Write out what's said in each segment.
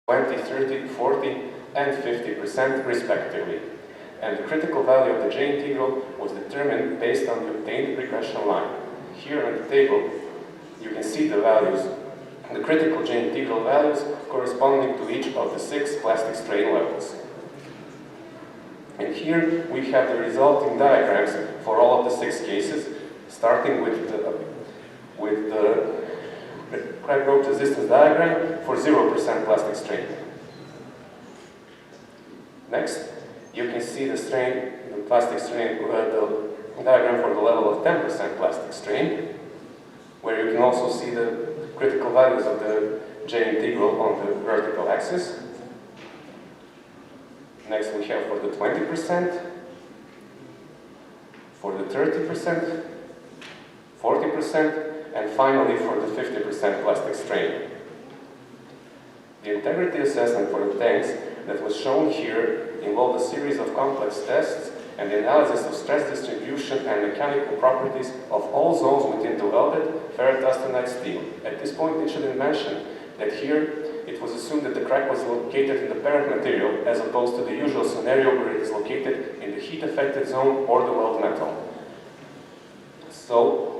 20, 30, 40, and 50% respectively. And the critical value of the J integral was determined based on the obtained regression line. Here on the table, you can see the values, the critical J integral values corresponding to each of the 6 plastic strain levels. And here we have the resulting diagrams for all of the 6 cases, starting with the crack growth resistance diagram for 0% plastic strain. Next, you can see the plastic strain, the diagram for the level of 10% plastic strain, where you can also see the critical values of the J integral on the vertical axis. Next we have for the 20%, for the 30%, 40%, and finally for the 50% plastic strain. The integrity assessment for the tanks that was shown here involved a series of complex tests and the analysis of stress distribution and mechanical properties of all zones within the welded ferrite steel. At this point, it should be mentioned that here it was assumed that the crack was located in the parent material as opposed to the usual scenario where it is located in the heat-affected zone or the weld metal. So,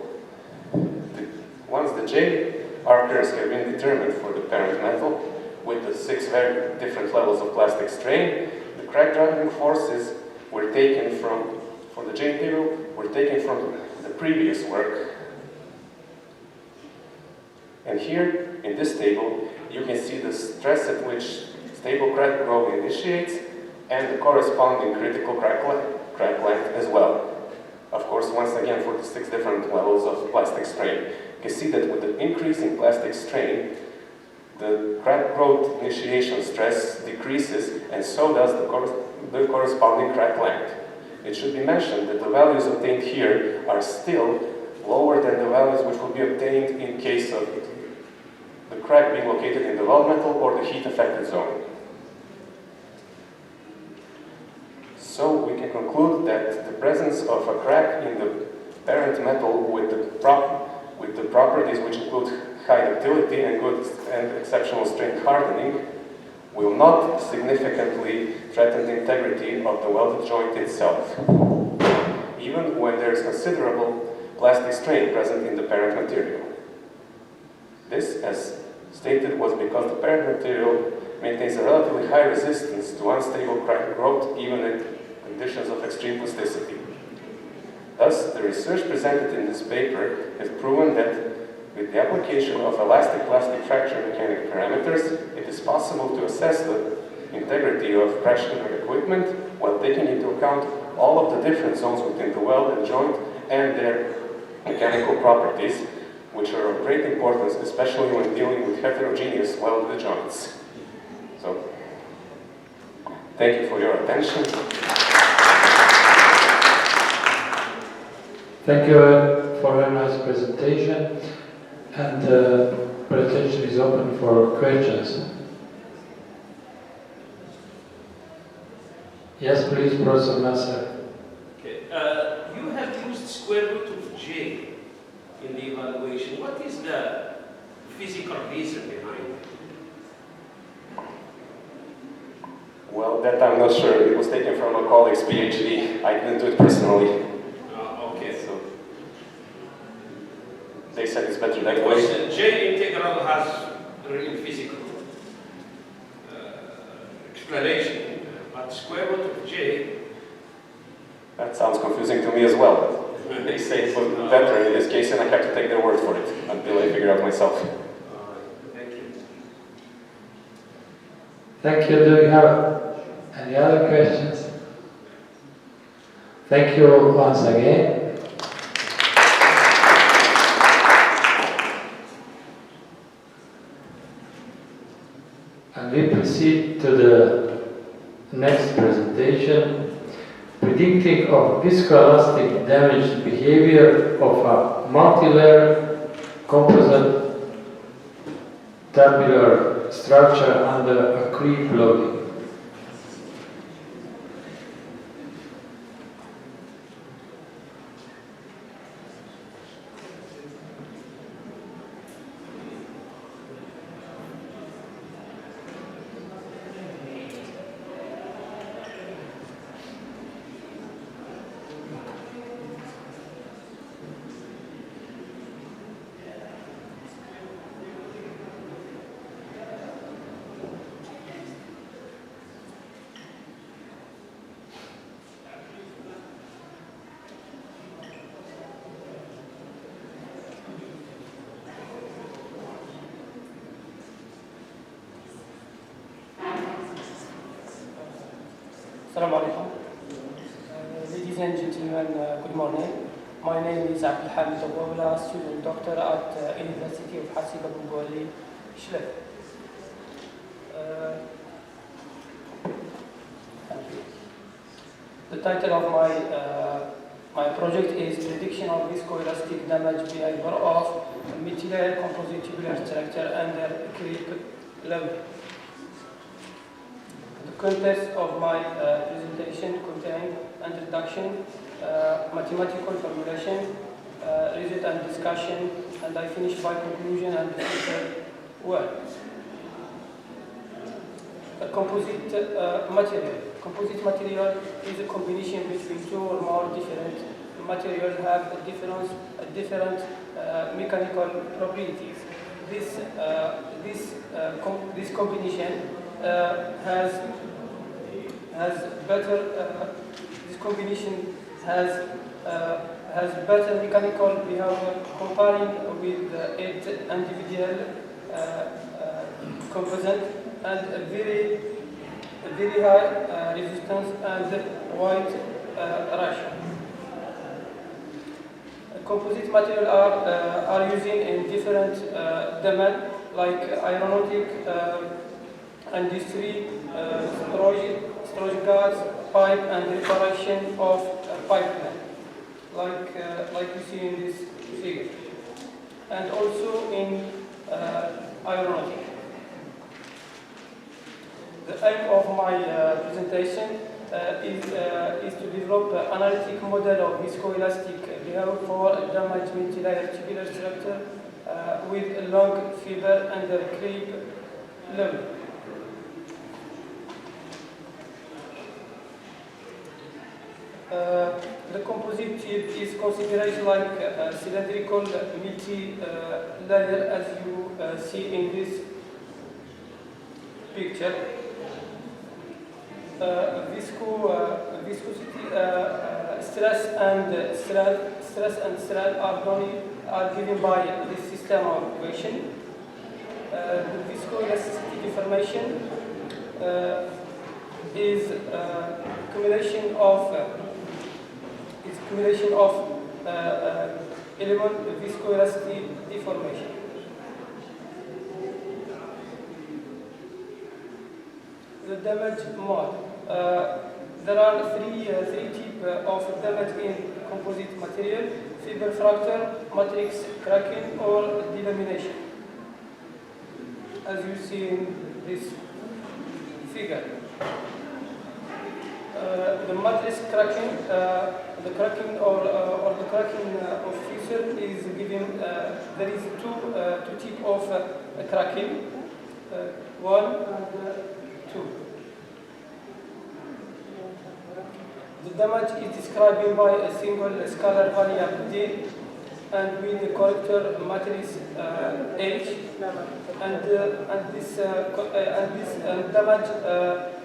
once the J arcers have been determined for the parent metal with the 6 very different levels of plastic strain, the crack driving forces were taken from, for the J integral, were taken from the previous work. And here, in this table, you can see the stress at which stable crack growth initiates and the corresponding critical crack length as well. Of course, once again, for the 6 different levels of plastic strain. You can see that with the increase in plastic strain, the crack growth initiation stress decreases, and so does the corresponding crack length. It should be mentioned that the values obtained here are still lower than the values which will be obtained in case of the crack being located in the weld metal or the heat-affected zone. So we can conclude that the presence of a crack in the parent metal with the properties which include high ductility and good and exceptional strength hardening will not significantly threaten the integrity of the welded joint itself, even when there is considerable plastic strain present in the parent material. This, as stated, was because the parent material maintains a relatively high resistance to unstable crack growth even in conditions of extreme plasticity. Thus, the research presented in this paper has proven that with the application of elastic plastic fracture mechanic parameters, it is possible to assess the integrity of crash equipment while taking into account all of the different zones within the weld and joint and their mechanical properties, which are of great importance, especially when dealing with heterogeneous welded joints. So, thank you for your attention. Thank you for a nice presentation, and the presentation is open for questions. Yes, please, Professor Nasser. Okay. You have used square root of J in the evaluation. What is the physical reason behind it? Well, that I'm not sure. It was taken from a colleague's PhD. I didn't do it personally. Okay. So they said it's better that Because way. J integral has real physical explanation, but square root of J. That sounds confusing to me as well. They say it was better in this case, and I have to take their word for it until I figure out myself. Thank you. Thank you. Do you have any other questions? Thank you once again. And we proceed to the next presentation, predicting of viscoelastic damage behavior of a multi-layer composite tabular structure under a creep loading. Assalamu alaikum. Ladies and gentlemen, good morning. My name is Abdelhamid Abouala, student doctor at University of Hasiba bin Bouali, Shlef. Thank you. The title of my project is Prediction of Viscoelastic Damage Behavior of Multilayer Composite Tubular Structure Under Creep Level. The context of my presentation contains introduction, mathematical formulation, result and discussion, and I finish by conclusion and future work. A composite material. Composite material is a combination between two or more different materials have different mechanical properties. This combination has better mechanical behavior comparing with its individual component and a very high resistance and wide ratio. Composite materials are used in different domains like aeronautic, industry, storage gas, pipe, and reparation of pipeline, like you see in this figure, and also in aeronautic. The aim of my presentation is to develop an analytic model of viscoelastic behavior for damaged multilayer tubular structure with a long fiber under creep level. The composite tube is considered like a cylindrical multi-layer as you see in this picture. Viscosity, stress and strain are given by this system of equation. The viscoelasticity deformation is accumulation of element viscoelasticity deformation. The damage mode. There are three types of damage in composite material: fiber fracture, matrix cracking, or delamination, as you see in this figure. The matrix cracking, the cracking or the cracking of fissure is given. There is two types of cracking, 1 and 2. The damage is described by a single scalar variable D and with the corrector matrix H, and this damage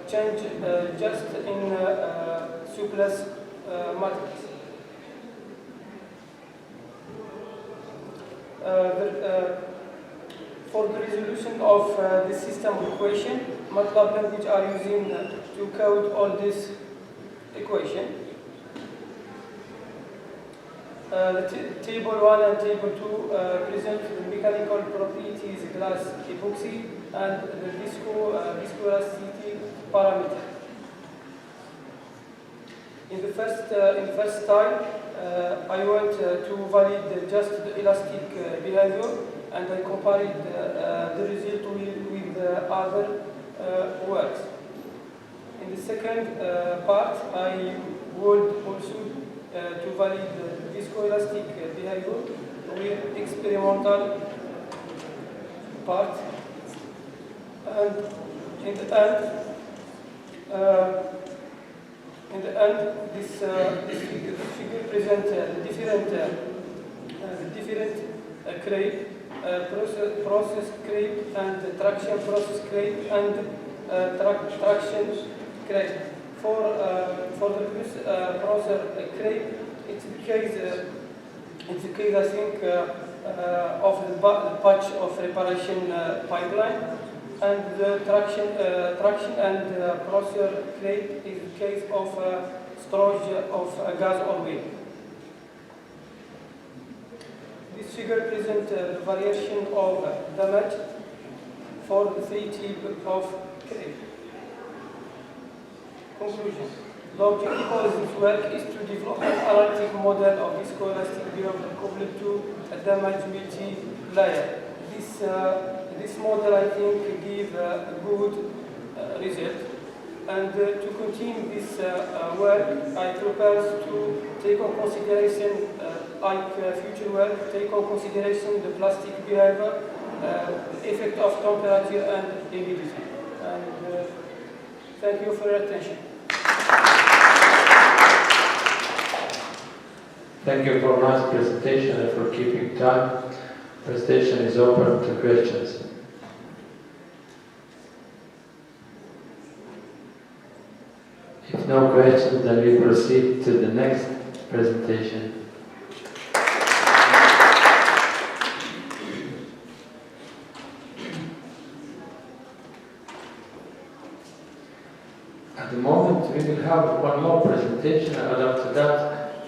change just in surplus matrix. For the resolution of the system equation, MATLAB language are using to code all this equation. The table 1 and table 2 present the mechanical properties glass epoxy and the viscoelasticity parameter. In the first time, I want to validate just the elastic behavior, and I compared the result with other works. In the second part, I would also to validate the viscoelastic behavior with experimental part, and in the end, this figure presents the different crepe, process crepe, and traction process crepe, and traction crepe. For the process crepe, it's the case I think of the patch of reparation pipeline. and the traction and pressure create in case of storage of gas or wind. This figure presents the variation of damage for the 3 types of crane. Conclusion. The objective of this work is to develop an analytic model of viscoelastic behavior coupled to a damage multi-layer. This model, I think, gives a good result. And to continue this work, I propose to take on consideration, future work, take on consideration the plastic behavior, effect of temperature and humidity. And thank you for your attention. Thank you for a nice presentation and for keeping time. Presentation is open to questions. If no questions, then we proceed to the next presentation. At the moment, we will have one more presentation, and after that,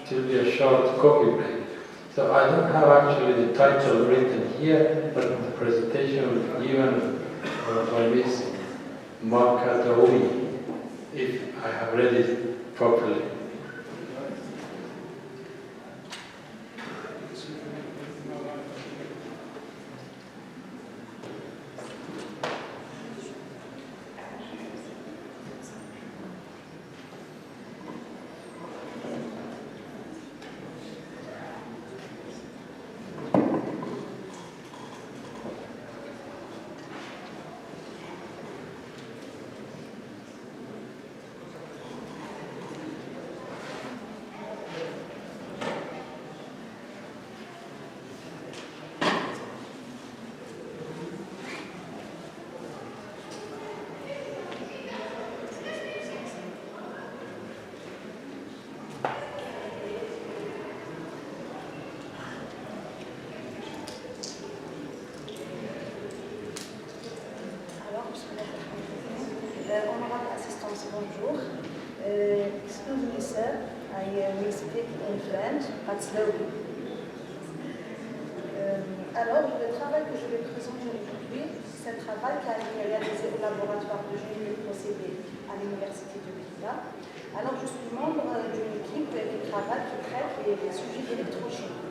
it will be a short coffee break. So I don't have actually the title written here, but the presentation will be given by Ms. Makatowi, if I have read it properly. Honorable Assistance, bonjour. Excuse me, sir, I will speak in French, but slowly. Alors, le travail que je vais présenter aujourd'hui, c'est un travail qui a été réalisé au laboratoire de génie des procédés à l'Université de Pisa. Alors, je suis membre d'une équipe qui travaille, qui traite les sujets d'électrochimie.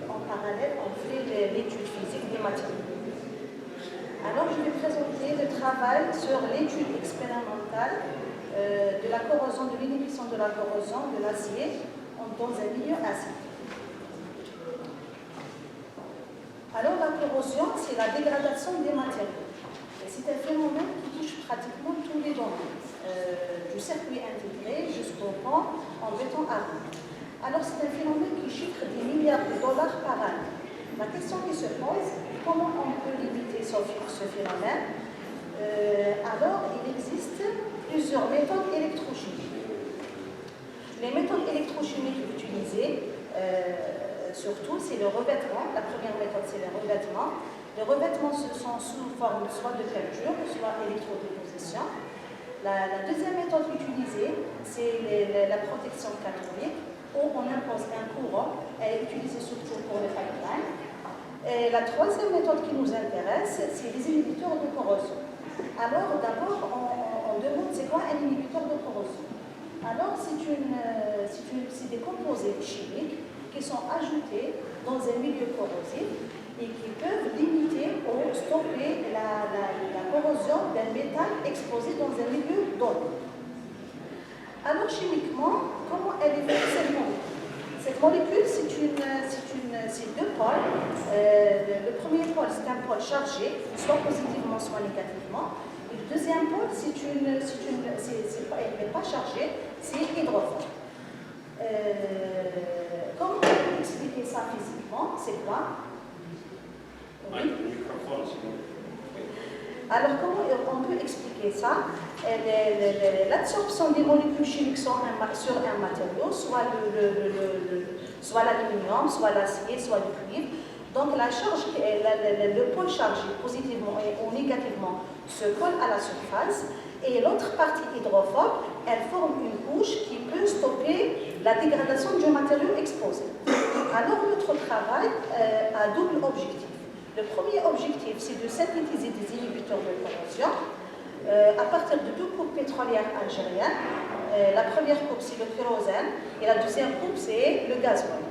En parallèle, on fait l'étude physique des matériaux. Alors, je vais présenter le travail sur l'étude expérimentale de la corrosion, de l'inhibition de la corrosion de l'acier dans un milieu acide. Alors, la corrosion, c'est la dégradation des matériaux. C'est un phénomène qui touche pratiquement tous les domaines, du circuit intégré jusqu'au pont en béton armé. Alors, c'est un phénomène qui chiffre des milliards de dollars par an. La question qui se pose, comment on peut limiter ce phénomène? Alors, il existe plusieurs méthodes électrochimiques. Les méthodes électrochimiques utilisées, surtout, c'est le revêtement. La première méthode, c'est le revêtement. Les revêtements se sont sous forme soit de peinture, soit électrodéposition. La deuxième méthode utilisée, c'est la protection cathodique, où on impose un courant. Elle est utilisée surtout pour les pipelines. Et la troisième méthode qui nous intéresse, c'est les inhibiteurs de corrosion. Alors, d'abord, on demande c'est quoi un inhibiteur de corrosion. Alors, c'est des composés chimiques qui sont ajoutés dans un milieu corrosif et qui peuvent limiter ou stopper la corrosion d'un métal exposé dans un milieu donné. Alors, chimiquement, comment elle est faite cette molécule? Cette molécule, c'est deux pôles. Le premier pôle, c'est un pôle chargé, soit positivement, soit négativement. Et le deuxième pôle, elle n'est pas chargée, c'est hydrophile. Comment on peut expliquer ça physiquement? C'est quoi? Oui. Alors, comment on peut expliquer ça? L'absorption des molécules chimiques sur un matériau, soit l'aluminium, soit l'acier, soit le cuivre, Donc la charge, le pôle chargé positivement ou négativement se colle à la surface et l'autre partie hydrophobe, elle forme une couche qui peut stopper la dégradation du matériau exposé. Alors notre travail a double objectif. Le premier objectif, c'est de synthétiser des inhibiteurs de corrosion à partir de deux coupes pétrolières algériennes. La première coupe, c'est le kérosène et la deuxième coupe, c'est le gasoil.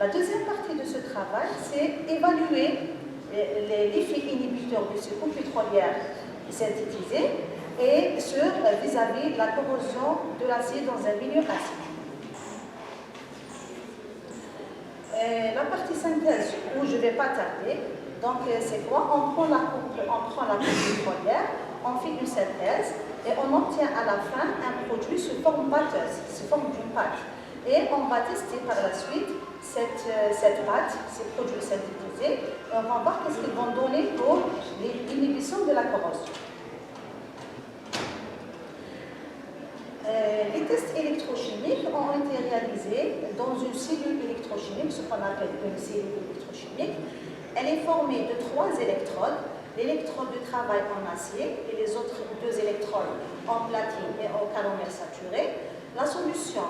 La deuxième partie de ce travail, c'est évaluer l'effet inhibiteur de ces coupes pétrolières synthétisées et vis-à-vis de la corrosion de l'acier dans un milieu acide. La partie synthèse où je ne vais pas tarder, donc c'est quoi? On prend la coupe pétrolière, on fait une synthèse et on obtient à la fin un produit sous forme pâteuse, sous forme d'une pâte. Et on va tester par la suite cette pâte, ces produits synthétisés, et on va voir qu'est-ce qu'ils vont donner pour l'inhibition de la corrosion. Les tests électrochimiques ont été réalisés dans une cellule électrochimique, ce qu'on appelle une cellule électrochimique. Elle est formée de 3 électrodes, l'électrode de travail en acier et les autres 2 électrodes en platine et en calomère saturé. La solution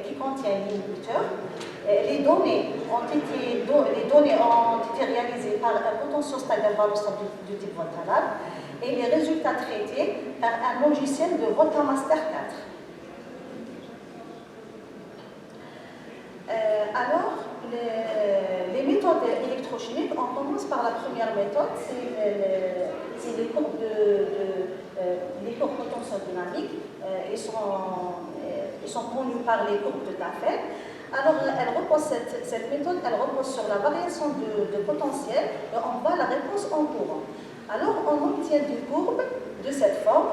qui contient l'inhibiteur. Les données ont été réalisées par un potentiostat d'invalence de type Voltalab et les résultats traités par un logiciel de Voltamaster 4. Alors, les méthodes électrochimiques, on commence par la première méthode, c'est les courbes potentiodynamiques. Ils sont connus par les courbes de Tafel. Alors, cette méthode, elle repose sur la variation de potentiel et on voit la réponse en courant. Alors, on obtient des courbes de cette forme.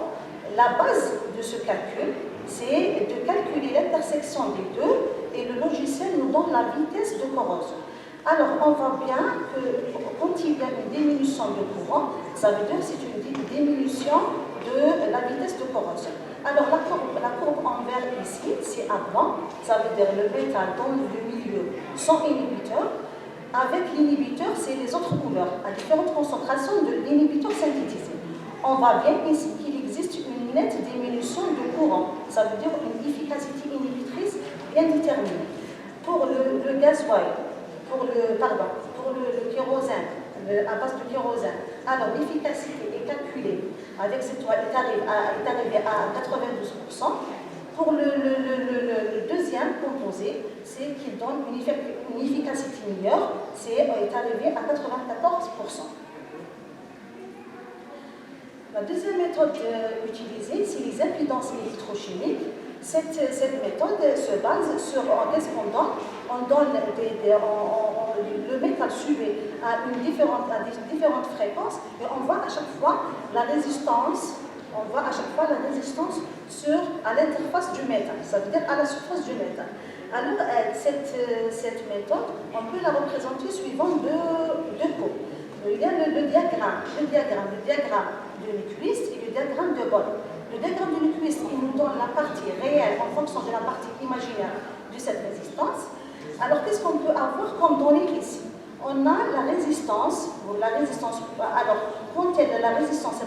La base de ce calcul, c'est de calculer l'intersection des deux et le logiciel nous donne la vitesse de corrosion. Alors, on voit bien que quand il y a une diminution de courant, ça veut dire que c'est une diminution de la vitesse de corrosion. Alors, la courbe en vert ici, c'est à blanc, ça veut dire le métal dans le milieu sans inhibiteur. Avec l'inhibiteur, c'est les autres couleurs, à différentes concentrations de l'inhibiteur synthétisé. On voit bien ici qu'il existe une nette diminution de courant, ça veut dire une efficacité inhibitrice bien déterminée. Pour le gasoil, pour le kérosène, à base de kérosène, alors l'efficacité est calculée avec cette toile, est arrivée à 92%. Pour le deuxième composé, c'est qu'il donne une efficacité meilleure, est arrivé à 94%. La deuxième méthode utilisée, c'est les impidances électrochimiques. Cette méthode se base sur, en descendant, on donne le métal subé à différentes fréquences et on voit à chaque fois la résistance. À l'interface du métal, ça veut dire à la surface du métal. Alors, cette méthode, on peut la représenter suivant deux courbes. Il y a le diagramme de Nyquist et le diagramme de Boll. Le diagramme de Nyquist, il nous donne la partie réelle en fonction de la partie imaginaire de cette résistance. Alors, qu'est-ce qu'on peut avoir comme données ici? On a la résistance, alors quand cette résistance de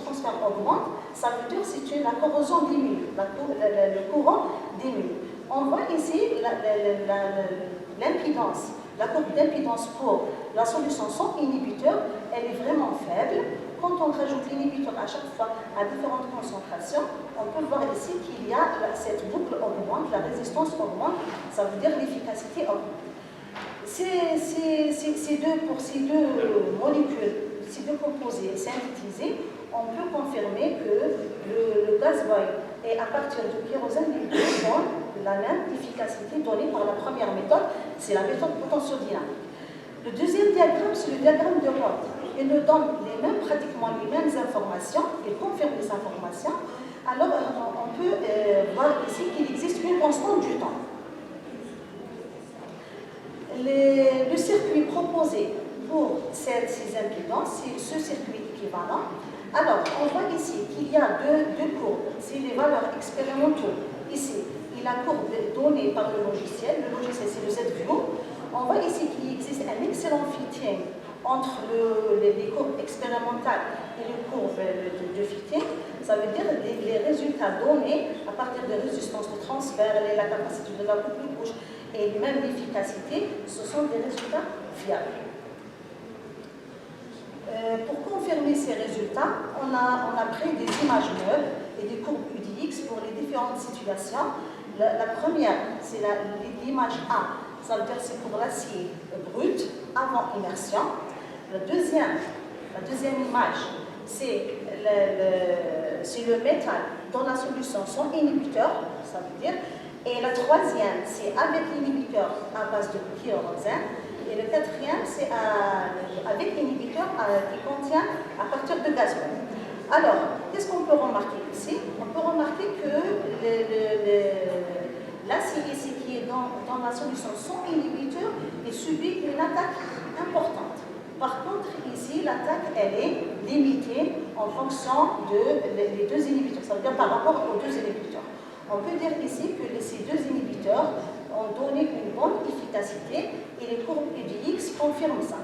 transfert augmente, ça veut dire que la corrosion diminue, le courant diminue. On voit ici l'impédance, la courbe d'impédance pour la solution sans inhibiteur, elle est vraiment faible. Quand on rajoute l'inhibiteur à chaque fois à différentes concentrations, on peut voir ici qu'il y a cette boucle augmente, la résistance augmente, ça veut dire l'efficacité augmente. Pour ces deux molécules, ces deux composés synthétisés, on peut confirmer que le gasoil et à partir du kérosène, les deux ont la même efficacité donnée par la première méthode, c'est la méthode potentiodynamique. Le deuxième diagramme, c'est le diagramme de Roth. Il nous donne pratiquement les mêmes informations, il confirme les informations. Alors, on peut voir ici qu'il existe une constante du temps. Le circuit proposé pour ces impédances, c'est ce circuit équivalent. Alors, on voit ici qu'il y a deux courbes, c'est les valeurs expérimentaux. Ici, il y a la courbe donnée par le logiciel c'est le Z-View. on voit ici qu'il existe un excellent fitting entre les courbes expérimentales et les courbes de fitting. Ça veut dire les résultats donnés à partir de résistance de transfert, la capacité de la coupe de bouche et même l'efficacité, ce sont des résultats fiables. Pour confirmer ces résultats, on a pris des images neuves et des courbes UDX pour les différentes situations. La première, c'est l'image A, ça veut dire c'est pour l'acier brut avant immersion. La deuxième image, c'est le métal dans la solution sans inhibiteur, ça veut dire. Et la troisième, c'est avec l'inhibiteur à base de kérosène. Et le quatrième, c'est avec l'inhibiteur qui contient à partir de gazole. Alors, qu'est-ce qu'on peut remarquer ici? On peut remarquer que l'acier ici qui est dans la solution sans inhibiteur, il subit une attaque importante. Par contre, ici, l'attaque, elle est limitée en fonction des deux inhibiteurs, ça veut dire par rapport aux deux inhibiteurs. On peut dire ici que ces deux inhibiteurs ont donné une bonne efficacité et les courbes UDX confirment ça.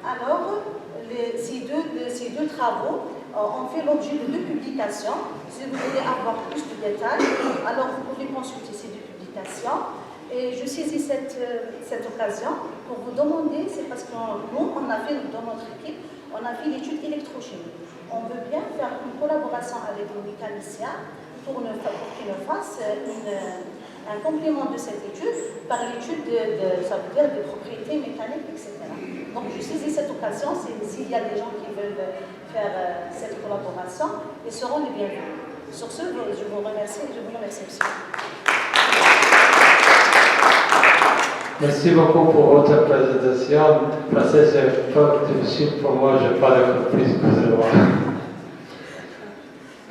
Alors, ces deux travaux ont fait l'objet de 2 publications. Si vous voulez avoir plus de détails, alors vous pouvez consulter ces 2 publications. Et je saisis cette occasion pour vous demander, c'est parce que nous, on a fait dans notre équipe, on a fait l'étude électrochimique. On veut bien faire une collaboration avec les mécaniciens pour qu'ils nous fassent un complément de cette étude par l'étude ça veut dire des propriétés mécaniques, etc. Donc je saisis cette occasion, s'il y a des gens qui veulent faire cette collaboration, ils seront les bienvenus. Sur ce, je vous remercie et je vous remercie aussi. Merci beaucoup pour votre présentation. Français, c'est pas difficile pour moi, je n'ai pas de compris, excusez-moi.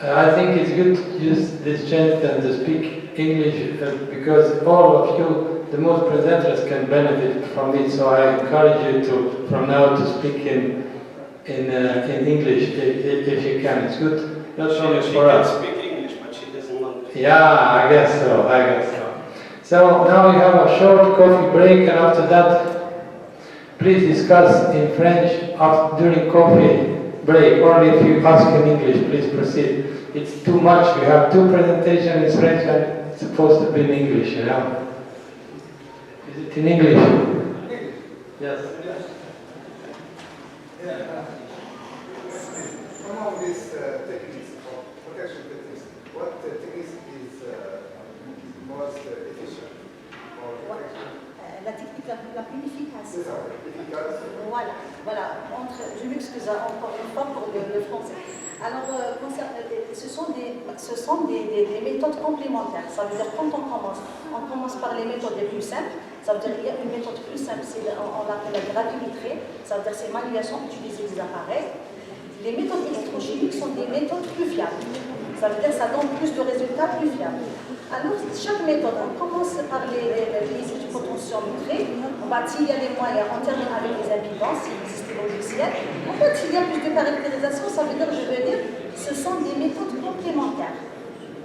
I think it's good to use this chance and to speak English because all of you, the most presenters, can benefit from it. So I encourage you to, from now, to speak in English if you can. It's good not only for us. She can speak English, but she doesn't want to. Yeah, I guess so. So now we have a short coffee break, and after that, please discuss in French during coffee break. Only if you ask in English, please proceed. It's too much. We have 2 presentations in French and it's supposed to be in English, you know. Is it in English? Yes. Among these techniques, protection techniques, what technique is most efficient? La technique la plus efficace. C'est ça, efficace. Voilà. Je m'excuse encore une fois pour le français. Alors, ce sont des méthodes complémentaires. Ça veut dire quand on commence par les méthodes les plus simples. Ça veut dire qu'il y a une méthode plus simple, on l'appelle la gravimétrie. Ça veut dire c'est manualisation, utiliser des appareils. Les méthodes électrochimiques sont des méthodes plus fiables. Ça veut dire que ça donne plus de résultats plus fiables. Alors, chaque méthode, on commence par les études potentiométriques. S'il y a des moyens, on termine avec les impidances, s'il existe des logiciels. En fait, s'il y a plus de caractérisation, ça veut dire, ce sont des méthodes complémentaires.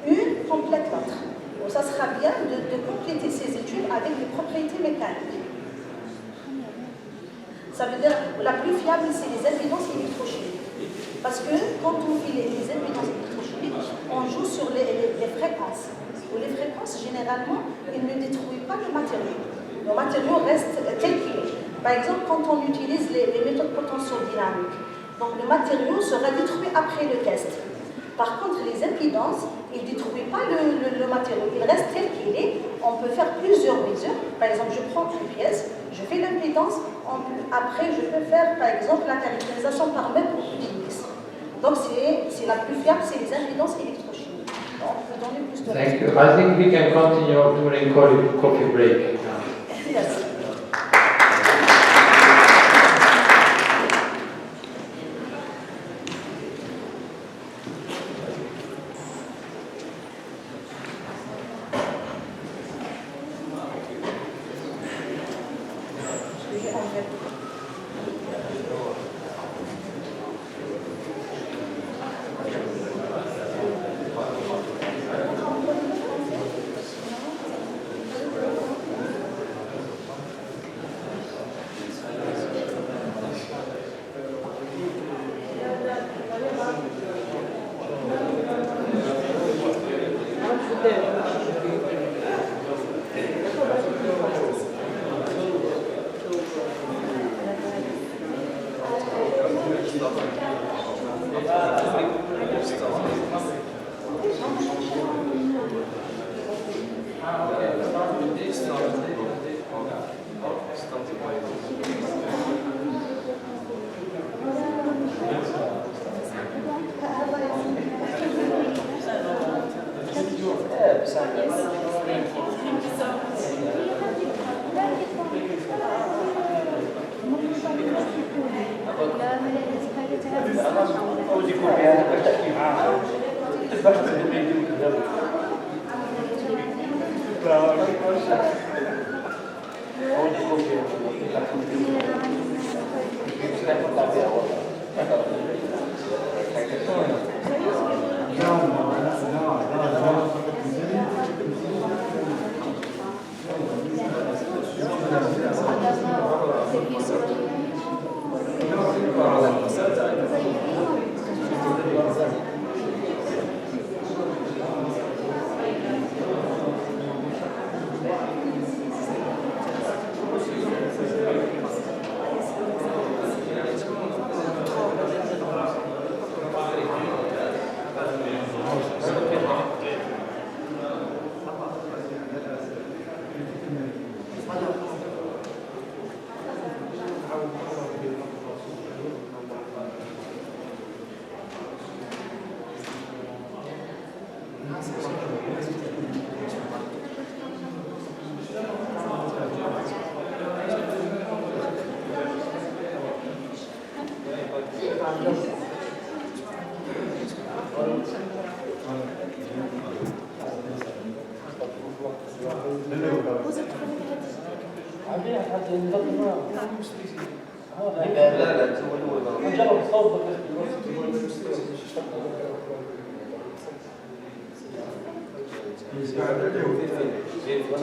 Une complète l'autre. Donc, ça sera bien de compléter ces études avec des propriétés mécaniques. Ça veut dire, la plus fiable, c'est les impidances électrochimiques. Parce que quand on fait les impidances électrochimiques, on joue sur les fréquences. Les fréquences, généralement, elles ne détruisent pas le matériau. Le matériau reste tel qu'il est. Par exemple, quand on utilise les méthodes potentiodynamiques, donc le matériau sera détruit après le test. Par contre, les impidances, ils ne détruisent pas le matériau. Il reste tel qu'il est. On peut faire plusieurs mesures. Par exemple, je prends une pièce, je fais l'impédance. Après, je peux faire, par exemple, la caractérisation par mètre ou UDX. Donc, c'est la plus fiable, c'est les impédances électrochimiques. On peut donner plus de Thank you. I think we can continue during coffee break. Yes.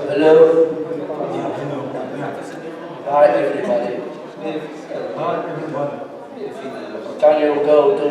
Hello. Hi everybody. Can you go to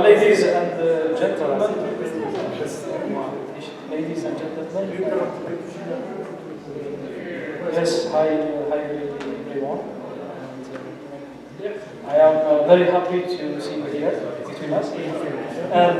Ladies and gentlemen, ladies and gentlemen, yes, hi everyone. I am very happy to see you here between us. And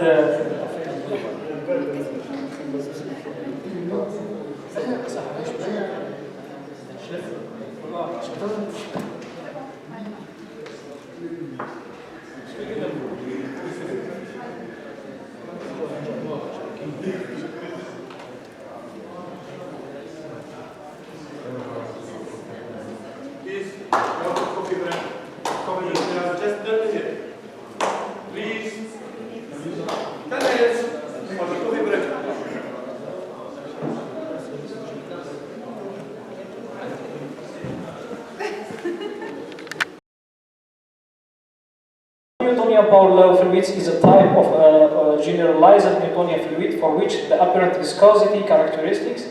Newtonian power law fluids is a type of generalized Newtonian fluid for which the apparent viscosity characteristics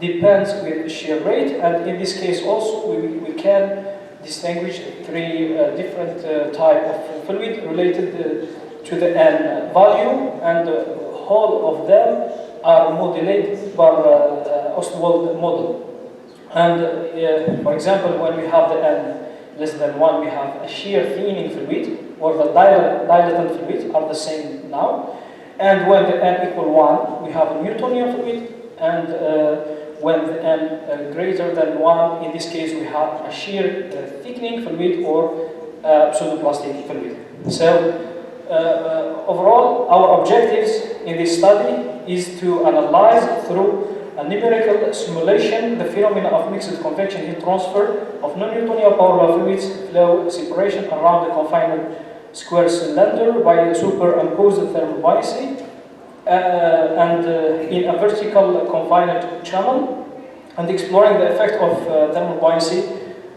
depends with shear rate, and in this case also we can distinguish three different type of fluid related to the n value, and all of them are modulated by Ostwald model. And for example, when we have the n less than 1, we have a shear thinning fluid, or the dilatant fluid are the same now. And when the n equal 1, we have a Newtonian fluid, and when the n greater than 1, in this case we have a shear thickening fluid or pseudoplastic fluid. So overall, our objectives in this study is to analyze through a numerical simulation the phenomena of mixed convection heat transfer of non-Newtonian power law fluids flow separation around the confined square cylinder by superimposed thermal buoyancy and in a vertical confined channel, and exploring the effect of thermal buoyancy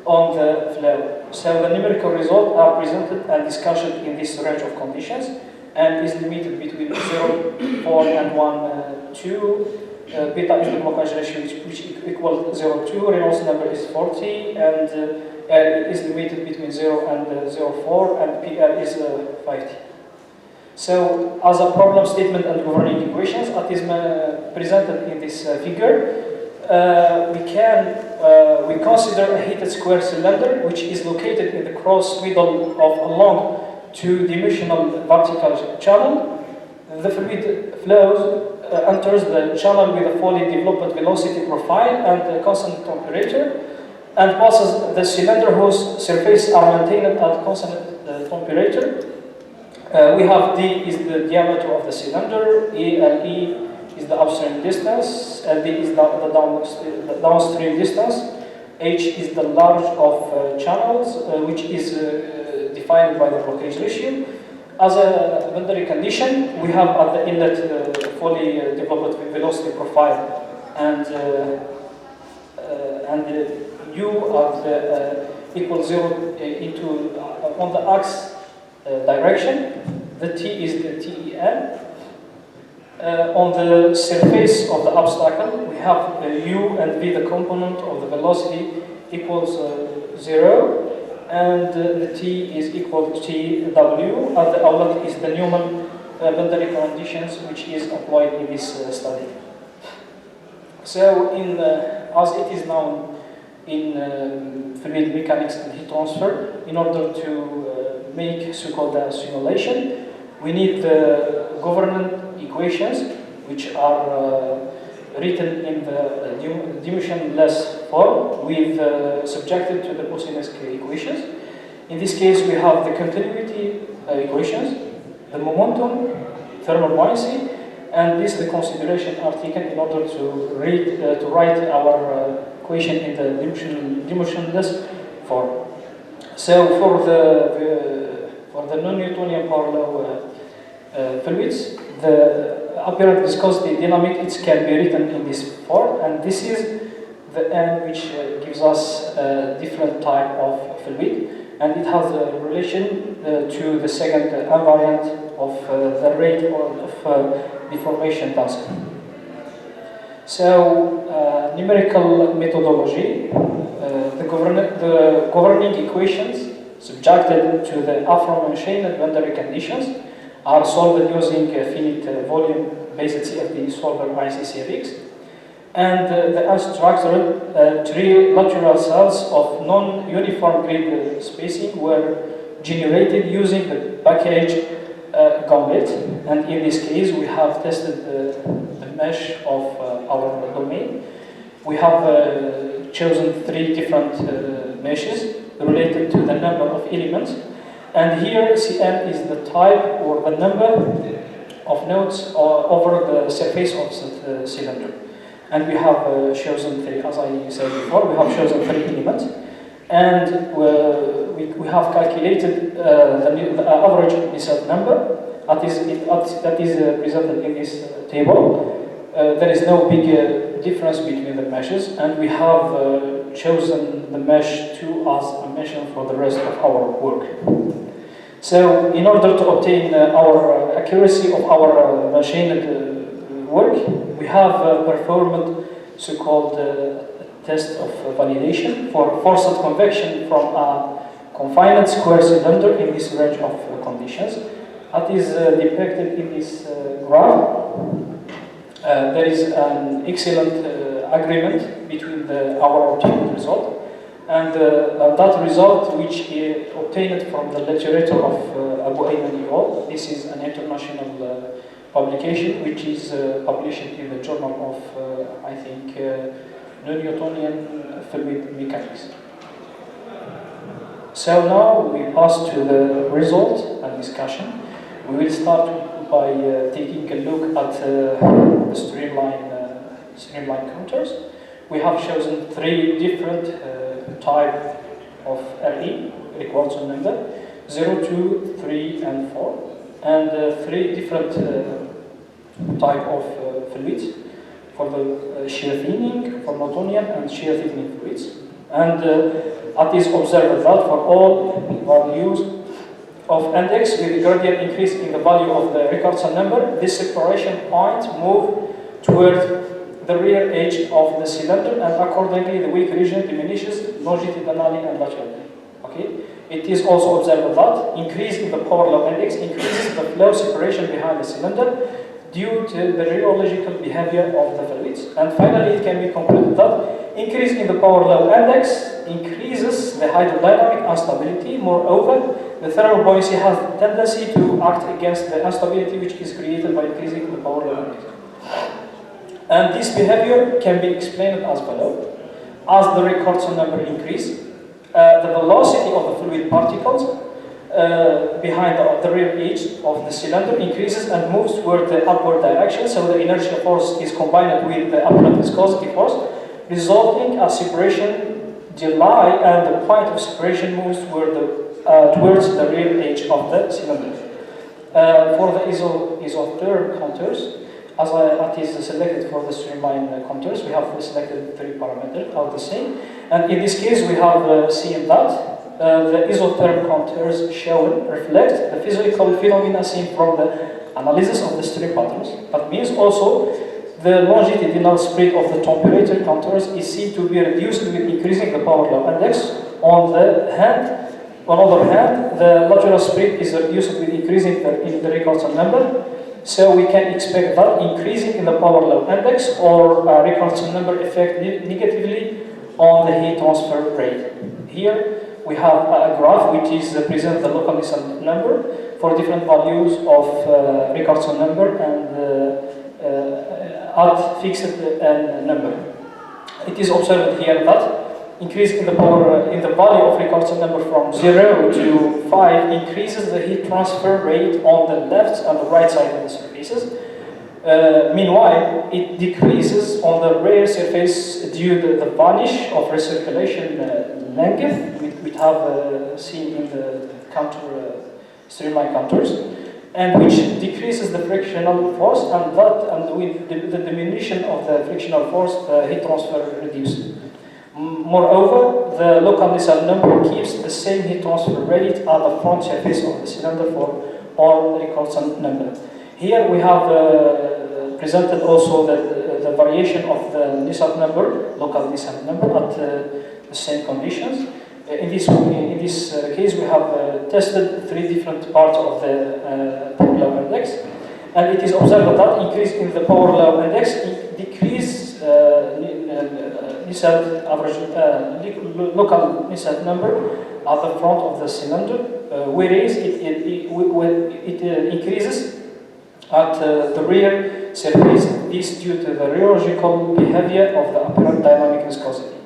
on the flow. So the numerical results are presented and discussed in this range of conditions and is limited between 0, 4 and 1, 2. Beta is the blockage ratio which equals 0.2, Reynolds number is 40, and L is limited between 0 and 0.4, and PL is 50. So, as a problem statement and governing equations, that is presented in this figure, we consider a heated square cylinder which is located in the cross middle of a long two-dimensional vertical channel. The fluid flows enters the channel with a fully developed velocity profile and a constant temperature, and passes the cylinder whose surface are maintained at constant temperature. We have D is the diameter of the cylinder, LE is the upstream distance, LD is the downstream distance, H is the large of channels, which is defined by the blockage ratio. As a boundary condition, we have at the inlet fully developed velocity profile, and U of the equals 0 into on the x direction. The T is the TEM. On the surface of the obstacle, we have U and V, the component of the velocity, equals 0. And the T is equal to TW, and the outlet is the Newman boundary conditions which is applied in this study. So, as it is known in fluid mechanics and heat transfer, in order to make so-called simulation, we need the governance equations which are written in the dimensionless form with subjected to the Bose-Einstein equations. In this case, we have the continuity equations, the momentum, thermal buoyancy, and this the consideration are taken in order to write our equation in the dimensionless form. So for the non-Newtonian power law fluids, the apparent viscosity dynamic, it can be written in this form, and this is the N which gives us a different type of fluid, and it has a relation to the second invariant of the rate of deformation density. So, numerical methodology, the governing equations subjected to the aforementioned boundary conditions are solved using finite volume based CFD solver ICCFX, and the unstructured three lateral cells of non-uniform grid spacing were generated using the package gauntlet, and in this case we have tested the mesh of our domain. We have chosen three different meshes related to the number of elements. And here Cn is the type or the number of nodes over the surface of the cylinder. And we have chosen three, as I said before, we have chosen three elements. And we have calculated the average Nusselt number that is presented in this table. There is no big difference between the meshes, and we have chosen the mesh 2 as a mesh for the rest of our work. So, in order to obtain our accuracy of our machined work, we have performed so-called test of validation for forced convection from a confined square cylinder in this range of conditions. That is depicted in this graph. There is an excellent agreement between our obtained result and that result which is obtained from the literature of Abu Ayman et al. This is an international publication which is published in the Journal of, I think, Non-Newtonian Fluid Mechanics. So now we pass to the result and discussion. We will start by taking a look at the streamline counters. We have chosen three different type of RE, Rick-Watson number, 0, 2, 3, and 4, and three different type of fluids. for the shear thinning, for Newtonian and shear thickening fluids. And it is observed that for all values of index with a gradient increase in the value of the Rickardson number, this separation point move toward the rear edge of the cylinder, and accordingly the weak region diminishes longitudinally and laterally. Okay? It is also observed that increase in the power law index increases the flow separation behind the cylinder due to the rheological behavior of the fluids. And finally, it can be concluded that increase in the power law index increases the hydrodynamic instability. Moreover, the thermal buoyancy has a tendency to act against the instability which is created by increasing the power law index. And this behavior can be explained as below. As the Rickardson number increases, the velocity of the fluid particles behind the rear edge of the cylinder increases and moves toward the upward direction, so the inertial force is combined with the apparent viscosity force, resulting a separation delay, and the point of separation moves towards the rear edge of the cylinder. For the isotherm contours, as it is selected for the streamline contours, we have selected 3 parameters are the same. And in this case, we have seen that the isotherm contours shown reflect the physical phenomena seen from the analysis of the stream patterns. That means also the longitudinal spread of the temperature contours is seen to be reduced with increasing the power law index. On the other hand, the lateral spread is reduced with increasing the Rickardson number. So we can expect that increasing in the power law index or Rickardson number affect negatively on the heat transfer rate. Here we have a graph which is present the local Nissan number for different values of Rickardson number and at fixed number. It is observed here that increase in the power in the value of Rickardson number from 0 to 5 increases the heat transfer rate on the left and the right side of the surfaces. Meanwhile, it decreases on the rear surface due to the vanish of recirculation length, which we have seen in the streamline contours, and which decreases the frictional force, and with the diminution of the frictional force, the heat transfer reduced. Moreover, the local Nissan number keeps the same heat transfer rate at the front surface of the cylinder for all Rickardson number. Here we have presented also the variation of the Nissan number, local Nissan number, at the same conditions. In this case, we have tested 3 different parts of the power law index, and it is observed that increase in the power law index decrease Nissan average local Nissan number at the front of the cylinder, whereas it increases at the rear surface. This due to the rheological behavior of the apparent dynamic viscosity.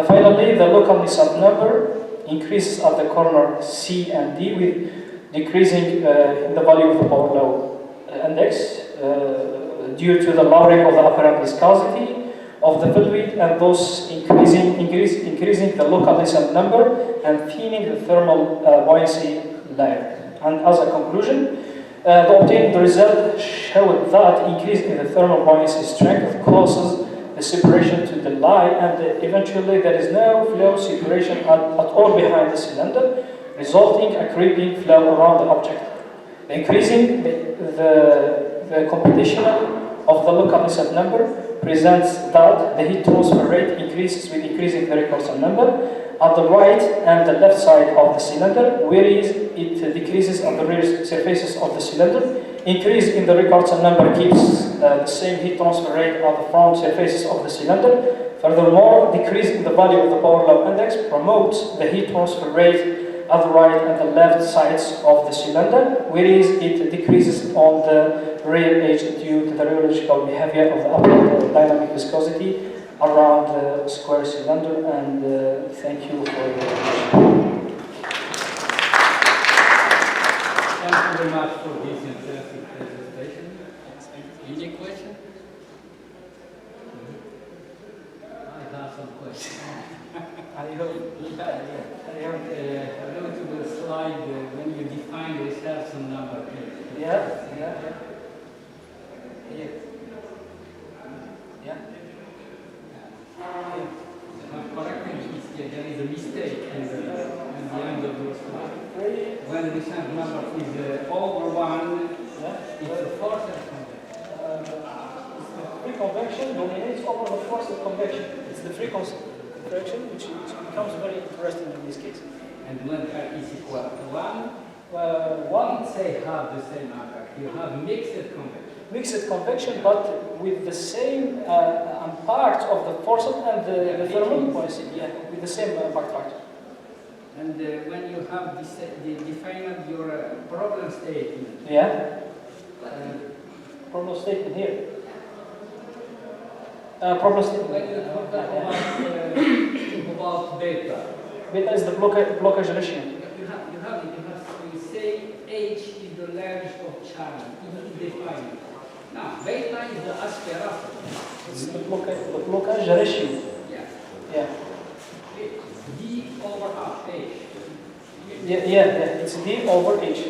Finally, the local Nissan number increases at the corner C and D with decreasing the value of the power law index due to the lowering of the apparent viscosity of the fluid, and thus increasing the local Nissan number and thinning the thermal buoyancy layer. And as a conclusion, the obtained result showed that increase in the thermal buoyancy strength causes the separation to delay, and eventually there is no flow separation at all behind the cylinder, resulting a creeping flow around the object. Increasing the computational of the local Nissan number presents that the heat transfer rate increases with increasing the Rickardson number at the right and the left side of the cylinder, whereas it decreases on the rear surfaces of the cylinder. Increase in the Rickardson number keeps the same heat transfer rate at the front surfaces of the cylinder. Furthermore, decrease in the value of the power law index promotes the heat transfer rate at the right and the left sides of the cylinder, whereas it decreases on the rear edge due to the rheological behavior of the apparent dynamic viscosity around the square cylinder. And thank you for your attention. Thank you very much for this interesting presentation. Any question? I have some questions. I hope. Go to the slide when you define the Rickardson number. Yeah. there is a mistake in the end of the slide. When the Reichenbach number is over 1, it's a forced convection. Free convection dominates over the forced convection. It's the free convection which becomes very interesting in this case. And when R is equal to 1, One say have the same impact. You have mixed convection. mixed convection, but with the same part of the forced and the thermal policy, with the same impact factor. And when you have defined your problem statement, Problem statement here. Problem statement. when you talk about beta, Beta is the blockage ratio. you have to say H is the length of channel. It is defined. Now, beta is the aspirator. It's the blockage ratio. Yeah. D over half H. It's D over H.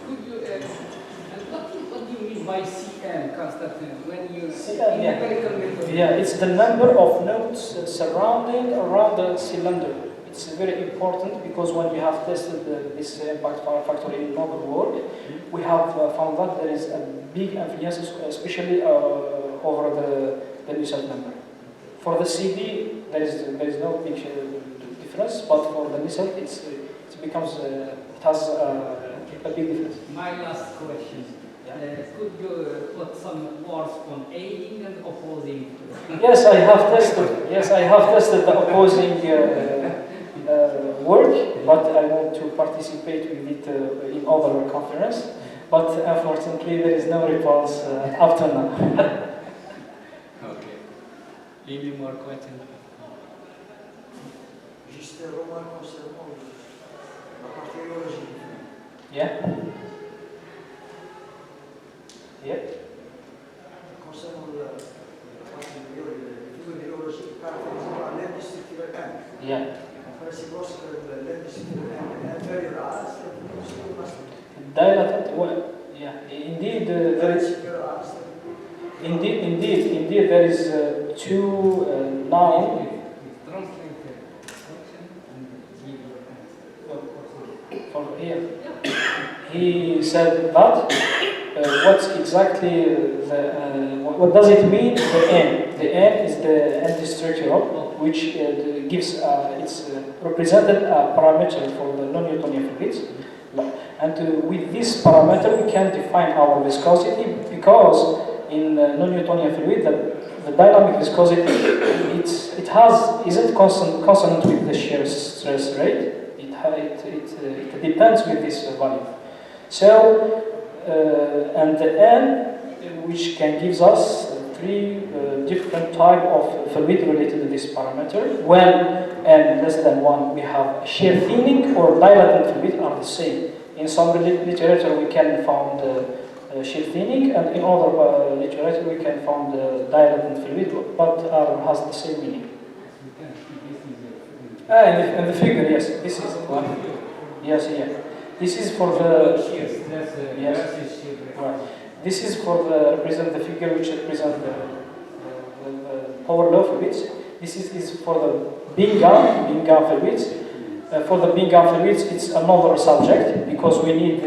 Could you, and what do you mean by CM, Constantine, when you CM, empirical method? It's the number of nodes surrounding around the cylinder. It's very important because when we have tested this impact factor in novel work, we have found that there is a big influence, especially over the Nusselt number. For the CD, there is no big difference, but for the Nusselt, it has a big difference. My last question. Could you put some words on aiding and opposing? Yes, I have tested the opposing work, but I want to participate with it in other conference. But unfortunately, there is no response up to now. Okay. Any more questions? Juste un remarque concernant la partie biologique. Concernant la partie biologique caractérisée par l'indice structurel M. On fait lorsque l'indice structurel M est inférieur à A, c'est plus que masculin. Dilated, indeed, there is two noun. For here, he said that. What's exactly what does it mean? The N. The N is the anti-structural, which gives it's represented a parameter for the non-Newtonian fluids. And with this parameter, we can define our viscosity because in non-Newtonian fluid, the dynamic viscosity isn't consonant with the shear stress rate. It depends with this value. So, and the N, which can gives us three different type of fluid related to this parameter. When N less than 1, we have shear thinning or dilatant fluid are the same. In some literature, we can find shear thinning, and in other literature, we can find dilatant fluid, but has the same meaning. In the figure, yes, this is one. Yes. This is for the This is for the represent the figure which represent the power law fluids. This is for the Bingham fluids. For the Bingham fluids, it's another subject because we need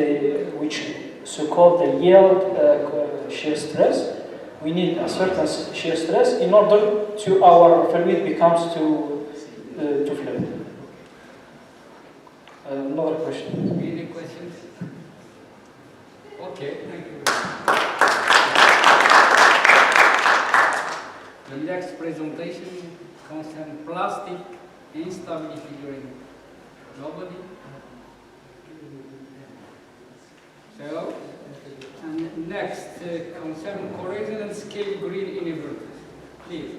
which so-called the yield shear stress. We need a certain shear stress in order to our fluid becomes to fluid. Another question. Any questions? Okay, thank you. The next presentation concerns plastic instability during nobody. So, and next concern corrosion and scale green inverters. Please.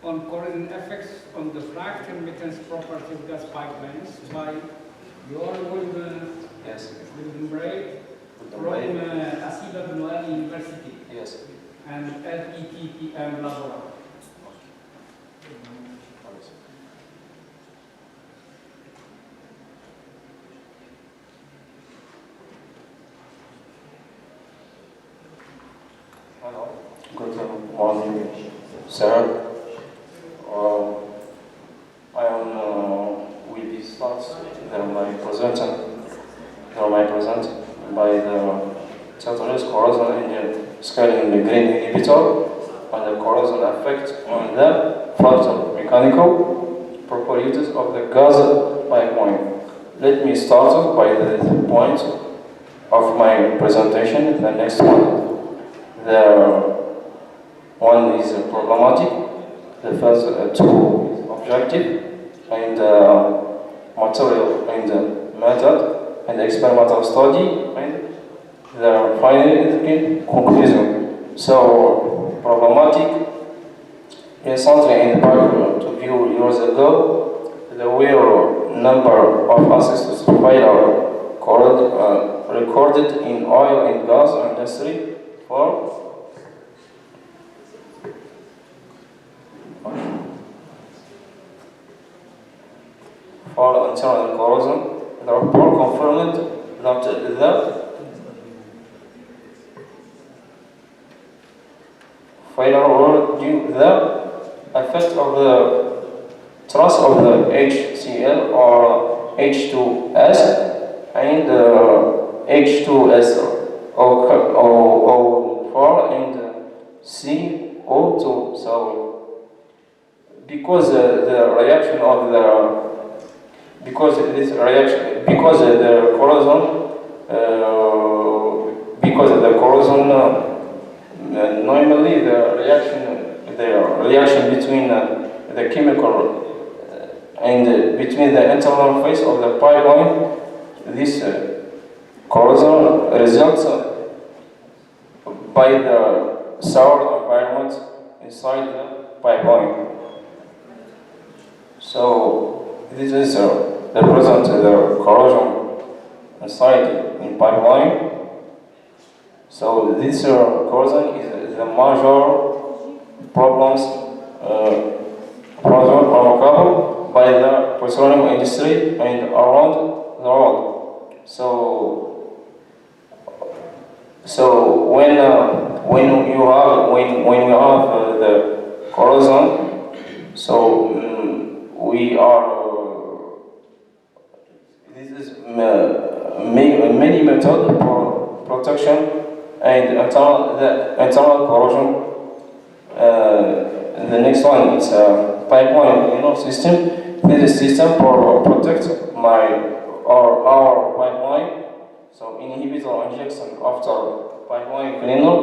On corrosion effects on the FRACT and maintenance property of gas pipelines by your Wildenbraid from Asiba Benoit University. Yes. And LETTM Laboratory. Hello. Good. morning, sir. I am will be start my present by the tutorials corrosion in scaling the green inhibitor and the corrosion effect on the fractal mechanical properties of the gas pipeline. Let me start by the point of my presentation. The next one, the one is problematic. The first two objective and material and method and experimental study and the final conclusion. So problematic. Recently in the park 2 years ago, there were number of ancestors failure recorded in oil and gas industry for internal corrosion. The report confirmed that the failure were due to the effect of the truss of the HCl or H2S and H2S O4 and CO2. So because the reaction of the because the corrosion normally the reaction between the chemical and between the internal phase of the pipeline, this corrosion results by the sour environment inside the pipeline. So this is represent the corrosion inside in pipeline. So this corrosion is the major problems provoked by the petroleum industry and around the world. So when we have the corrosion, so we are this is many methods for protection and the internal corrosion. The next one is pipeline system. This is system for protect our pipeline. So inhibitor injection after pipeline cleaner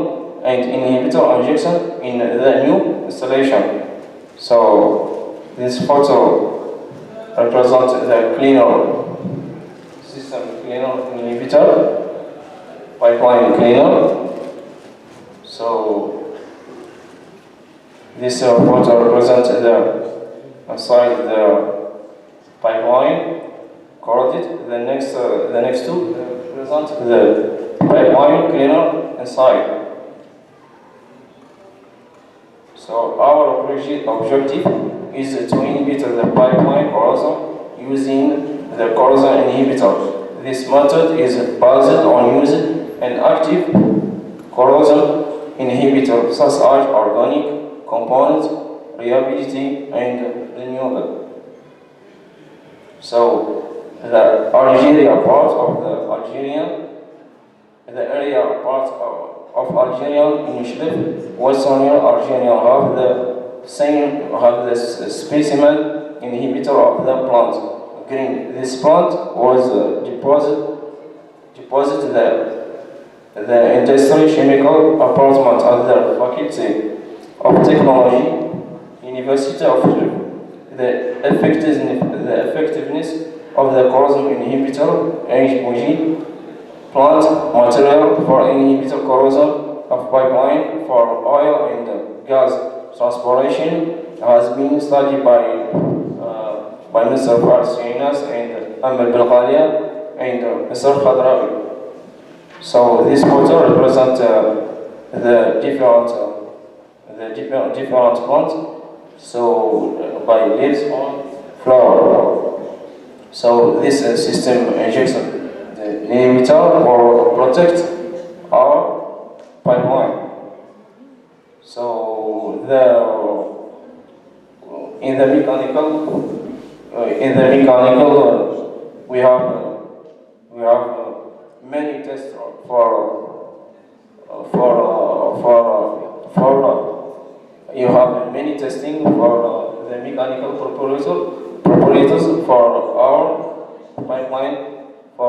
and inhibitor injection in the new installation. So this photo represents the cleaner system, cleaner inhibitor, pipeline cleaner. So this photo represents the inside the pipeline corroded. The next two represent the pipeline cleaner inside. So our objective is to inhibit the pipeline corrosion using the corrosion inhibitor. This method is based on using an active corrosion inhibitor such as organic components, reliability, and renewable. So the Algeria part of the area part of Algerian initiative, Western Algeria have the specimen inhibitor of the plant. Green. This plant was deposited the industry chemical apartment at the Faculty of Technology, University of the effectiveness of the corrosion inhibitor HOG plant material for inhibitor corrosion of pipeline for oil and gas transportation has been studied by Mr. Farsinas and Ahmed Belghalia and Mr. Khadrawi. So this photo represents the different plants. So by leaves on flower. So this system injects the inhibitor or protect our pipeline. So the mechanical, we have many tests you have many testing for the mechanical properties for our pipeline to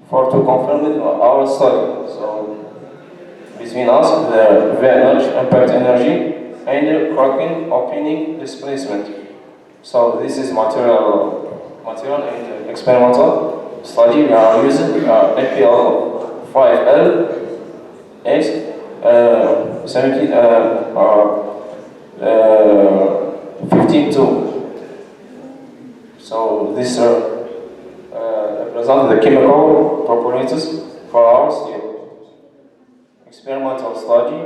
confirm with our study. So between us, the VNH impact energy and cracking opening displacement. So this is material and experimental study. We are using APL 5L X 15.2. So this represents the chemical properties for our steel. Experimental study.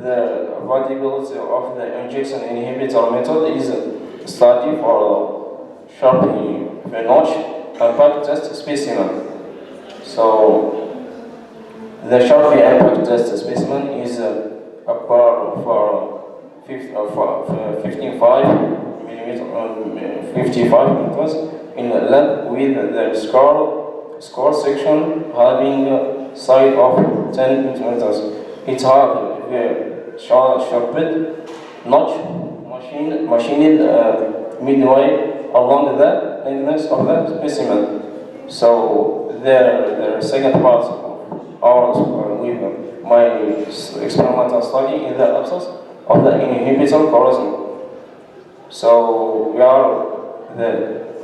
The viability of the injection inhibitor method is a study for sharpening the notch impact test specimen. So the sharpening impact test specimen is a bar for 55 meters in length with the score section having a side of 10 meters. It has a sharpened notch machined midway along the length of the specimen. So the second part of ours with my experimental study in the absence of the inhibitor corrosion. So we are the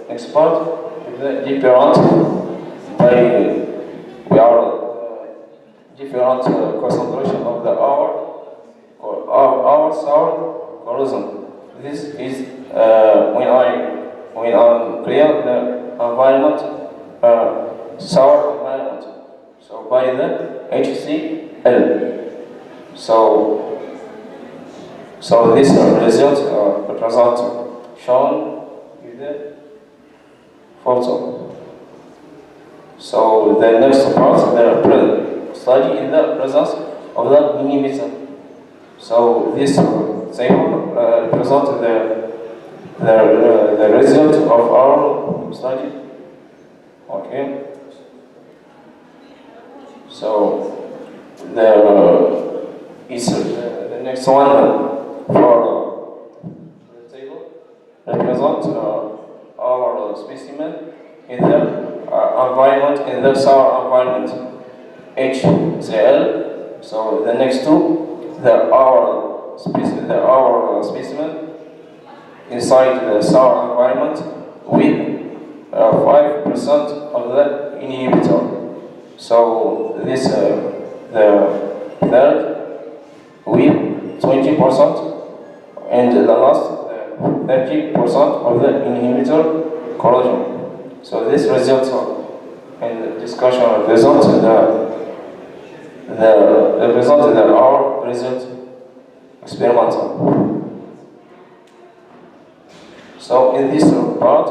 expert with the different we are different concentration of the our sour corrosion. This is when I clear the environment, sour environment. So by the HCl. So this result represent shown with the photo. So the next part, the study in the presence of the inhibitor. So this table represents the result of our study. Okay. So the next one for the table represents our specimen in the environment, in the sour environment, HCl. So the next two, our specimen inside the sour environment with 5% of the inhibitor. So this the third with 20%, and the last 30% of the inhibitor corrosion. So this results in the discussion of results the result of our result experimental. So in this part,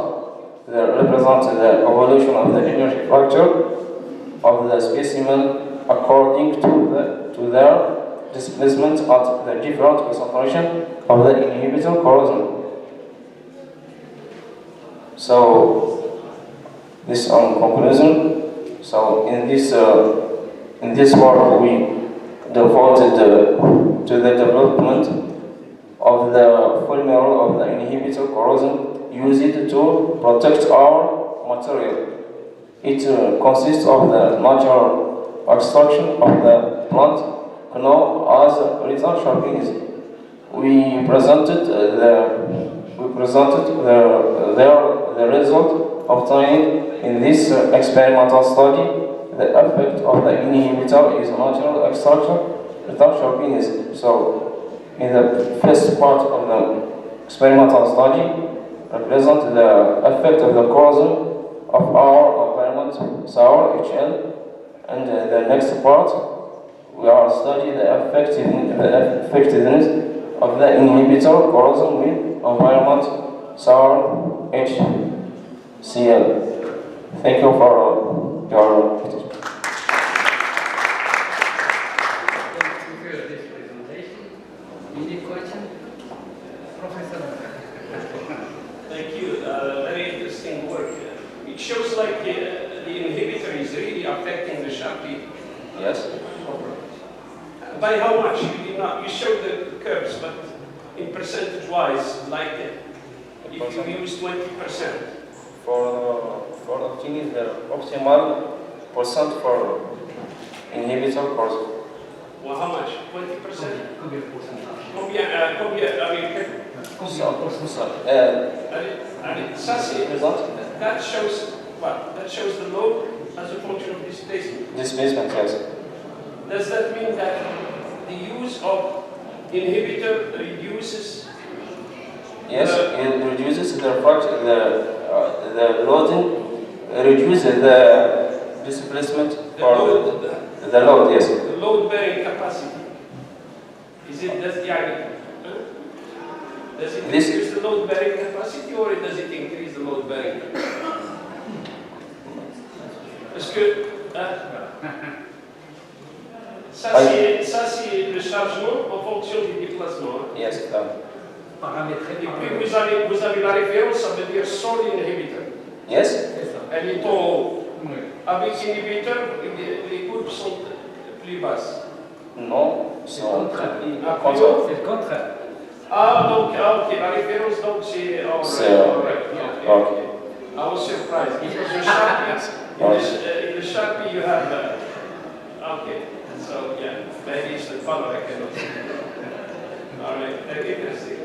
they represent the evolution of the energy fracture of the specimen according to their displacement at the different concentration of the inhibitor corrosion. So this on conclusion. So in this work we devoted to the development of the polymer of the inhibitor corrosion used to protect our material. It consists of the natural extraction of the plant known as retail sharpening. We presented the result obtained in this experimental study. The effect of the inhibitor is natural extraction retail sharpening. So in the first part of the experimental study represent the effect of the corrosion of our environment, sour HL, and the next part we are studying the effectiveness of the inhibitor corrosion with environment, sour HCl. Thank you for your attention. Thank you for this presentation. Any question? shows like the inhibitor is really affecting the Sharpie. Yes. By how much? You did not. You showed the curves, but in percentage-wise, like if you use 20%. For obtaining the optimal percent for inhibitor course. Well, how much? 20%? Combien de pourcentage? Combien, allez, ça c'est, that shows what? That shows the load as a function of displacement. Displacement, yes. Does that mean that the use of inhibitor reduces? Yes, it reduces the loading, reduces the displacement or the load, yes. The load bearing capacity. Does it increase the load bearing capacity or does it increase the load bearing capacity? Parce que ça c'est le chargement en fonction du déplacement. Yes. Paramétré. Et puis vous avez la référence, ça veut dire sans inhibitor. Yes. Elle est en haut. Oui. Avec inhibitor, les courbes sont plus basses. Non, C'est le contraire. C'est le contraire. Ah, donc, ok, la référence, donc, c'est... Okay. I was surprised, because the Sharpie, in the Sharpie you have... okay, so, yeah, maybe it's the color I cannot see. All right, interesting.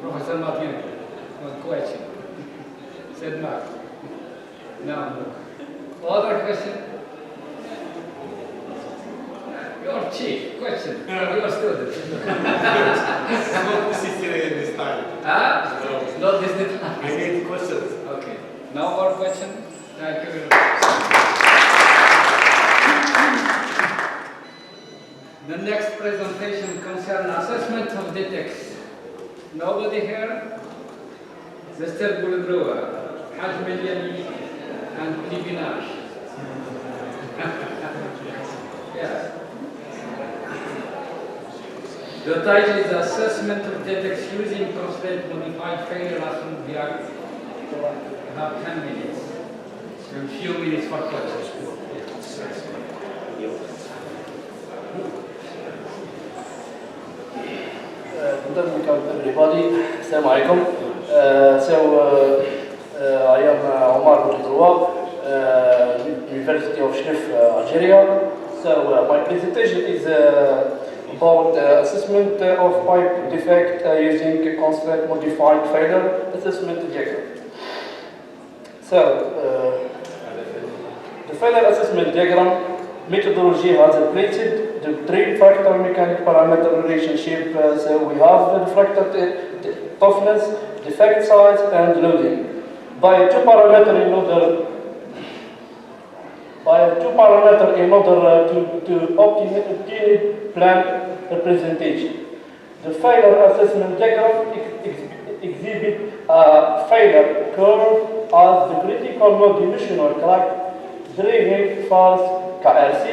Professor Martin, one question. Said Mark. Now, other question? Your chief question. Your student. This time. Huh? Not this time. I need questions. Okay. No more question? Thank you very much. The next presentation concerns assessment of the text. Nobody here? Mr. Gulgrua, Hajm al-Yami, and Libinash. Yes. The title is Assessment of Detex Using Constraint Modified Failure Assessment Diagram. You have 10 minutes. A few minutes for questions. Good evening, everybody. Assalamu alaikum. I am Omar Boudroua, University of Shnif, Algeria. My presentation is about assessment of pipe defect using constraint modified failure assessment diagram. The failure assessment diagram methodology has replaced the three factor mechanic parameter relationship. We have the fractal toughness, defect size, and loading. By two parameter in order to obtain plan representation. The failure assessment diagram exhibits a failure curve as the critical node dimensional crack driving force KRC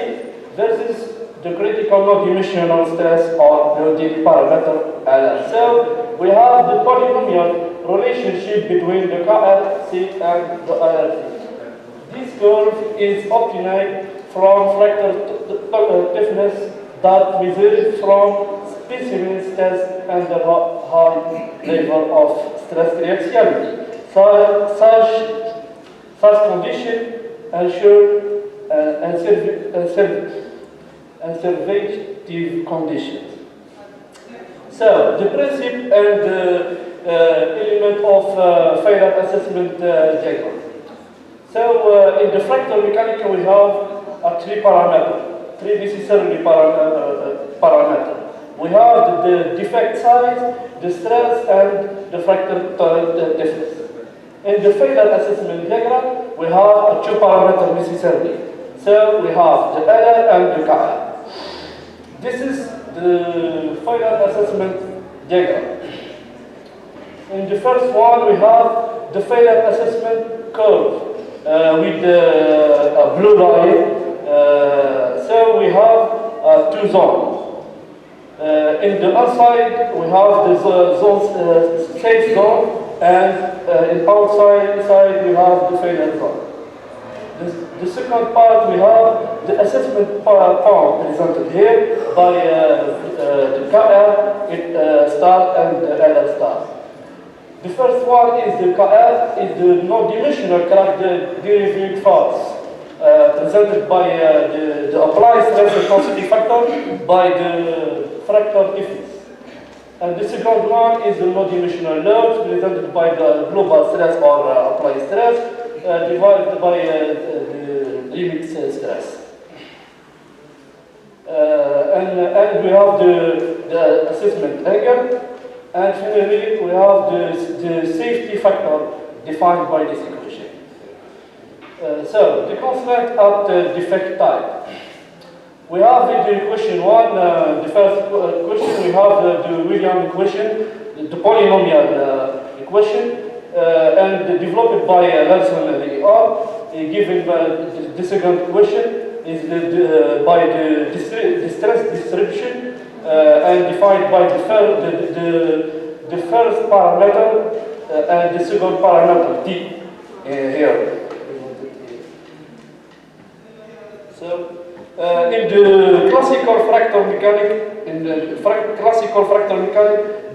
versus the critical node dimensional stress or loading parameter LL. So we have the polynomial relationship between the KRC and the LLC. This curve is obtained from fractal toughness that results from specimen test and the high level of stress reactivity. Such condition ensure conservative conditions. So the principle and element of failure assessment diagram. So in the fractal mechanics we have three parameters, three necessary parameters. We have the defect size, the stress, and the fractal toughness. In the failure assessment diagram, we have two parameters necessarily. So we have the LR and the KR. This is the failure assessment diagram. In the first one, we have the failure assessment curve with a blue line. So we have two zones. In the outside, we have the safe zone and in outside side we have the failure zone. The second part we have the assessment part presented here by the KR star and the LL star. The first one is the KR, is the non-dimensional crack deriving faults presented by the applied stress intensity factor by the fractal difference. And the second one is the non-dimensional load presented by the global stress or applied stress divided by the limit stress. And we have the assessment angle, and finally we have the safety factor defined by this equation. So the constraint at the defect type. We have in the equation one, the first equation, we have the William equation, the polynomial equation, and developed by Larson and E.R. Given the second equation is by the stress distribution and defined by the first parameter and the second parameter T here. So in the classical fractal mechanic,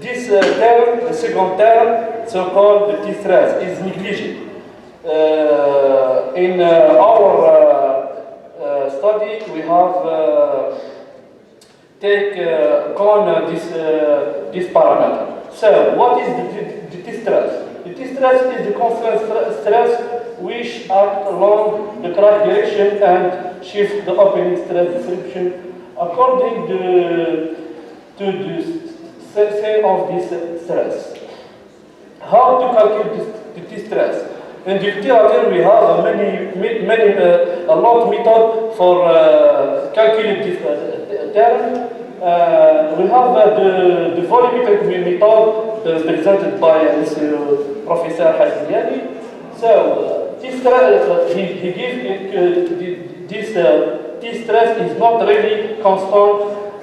this term, the second term, so-called the T-stress, is negliged. In our study, we have take this parameter. So, what is the T-stress? The T-stress is the constant stress which act along the crack direction and shift the opening stress distribution according to the say of this stress. How to calculate the T-stress? In the literature, we have a lot of method for calculating this term. We have the volumetric method presented by Professor Hasbiani. So, T-stress, he gives this T-stress is not really constant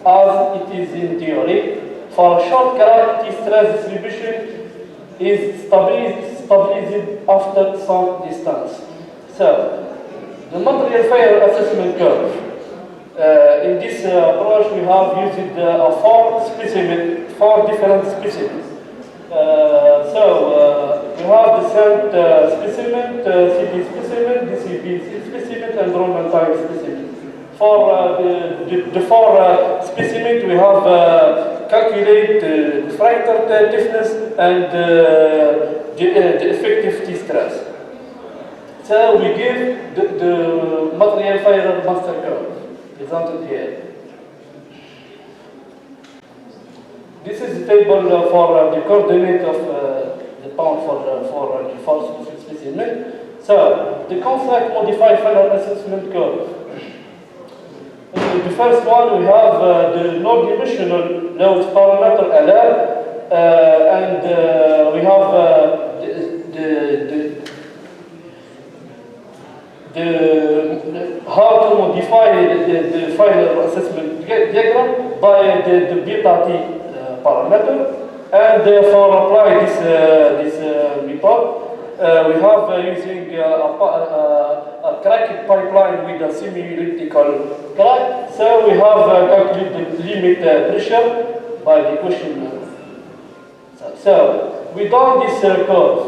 as it is in theory. For a short crack, T-stress distribution is stabilized after some distance. So, the material failure assessment curve. In this approach, we have used four different specimens. We have the sand specimen, CP specimen, DCP specimen, and Roman time specimen. For the four specimens, we have calculate the fractal stiffness and the effective T-stress. So we give the material failure master curve presented here. This is the table for the coordinate of the pound for the false specimen. So the construct modified failure assessment curve. The first one we have the non-dimensional load parameter LR, and we have how to modify the failure assessment diagram by the beta T parameter, and for apply this method, we have using a cracked pipeline with a semi-elliptical crack. So we have calculated the limit pressure by the equation. So we done this curve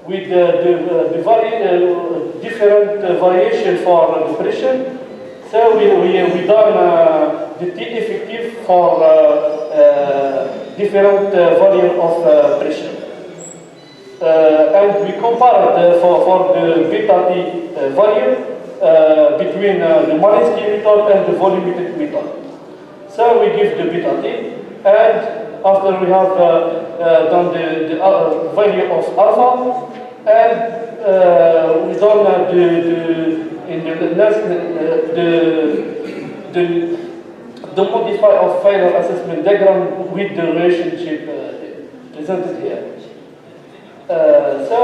with the different variation for the pressure. So we done the T effective for different value of pressure. And we compared for the beta T value between the Malinsky method and the volumetric method. So we give the beta T, and after we have done the value of alpha, and we done the modify of failure assessment diagram with the relationship presented here. So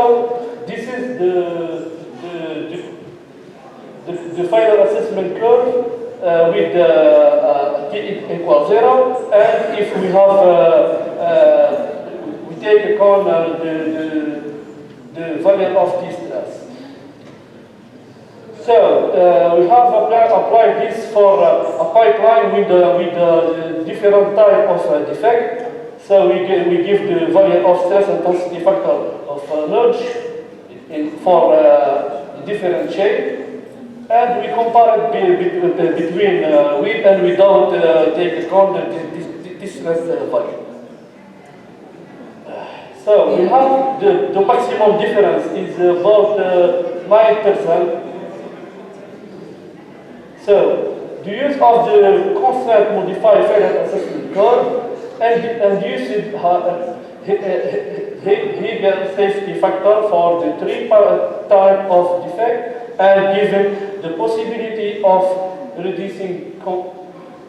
this is the failure assessment curve with T equals 0, and if we have take account the value of T stress. So we have applied this for a pipeline with different type of defect. So we give the value of stress intensity factor of nudge for different shape, and we compare it between with and without take account the stress value. So we have the maximum difference is about 9%. So the use of the constant modified failure assessment curve and usage Hegel safety factor for the three type of defect and given the possibility of reducing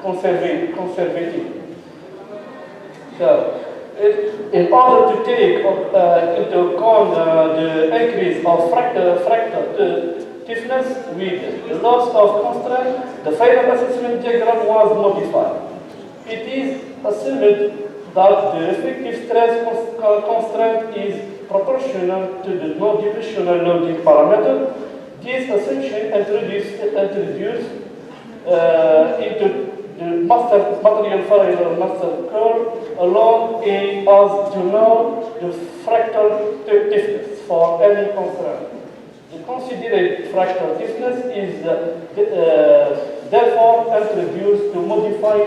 conservative. So, in order to take into account the increase of fractal stiffness with the loss of constraint, the failure assessment diagram was modified. It is assumed that the effective stress constraint is proportional to the non-dimensional loading parameter. This assumption introduced into the material failure master curve along as to know the fractal stiffness for any constraint. The considered fractal stiffness is therefore introduced to modify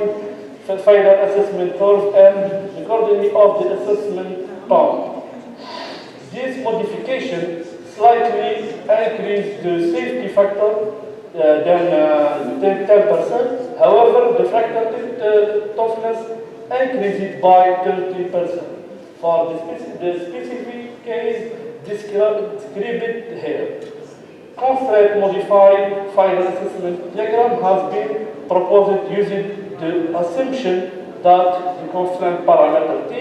failure assessment curve and accordingly of the assessment term. This modification slightly increased the safety factor than 10%. However, the fractal toughness increased by 30%. For the specific case described here, constraint modified failure assessment diagram has been proposed using the assumption that the constraint parameter T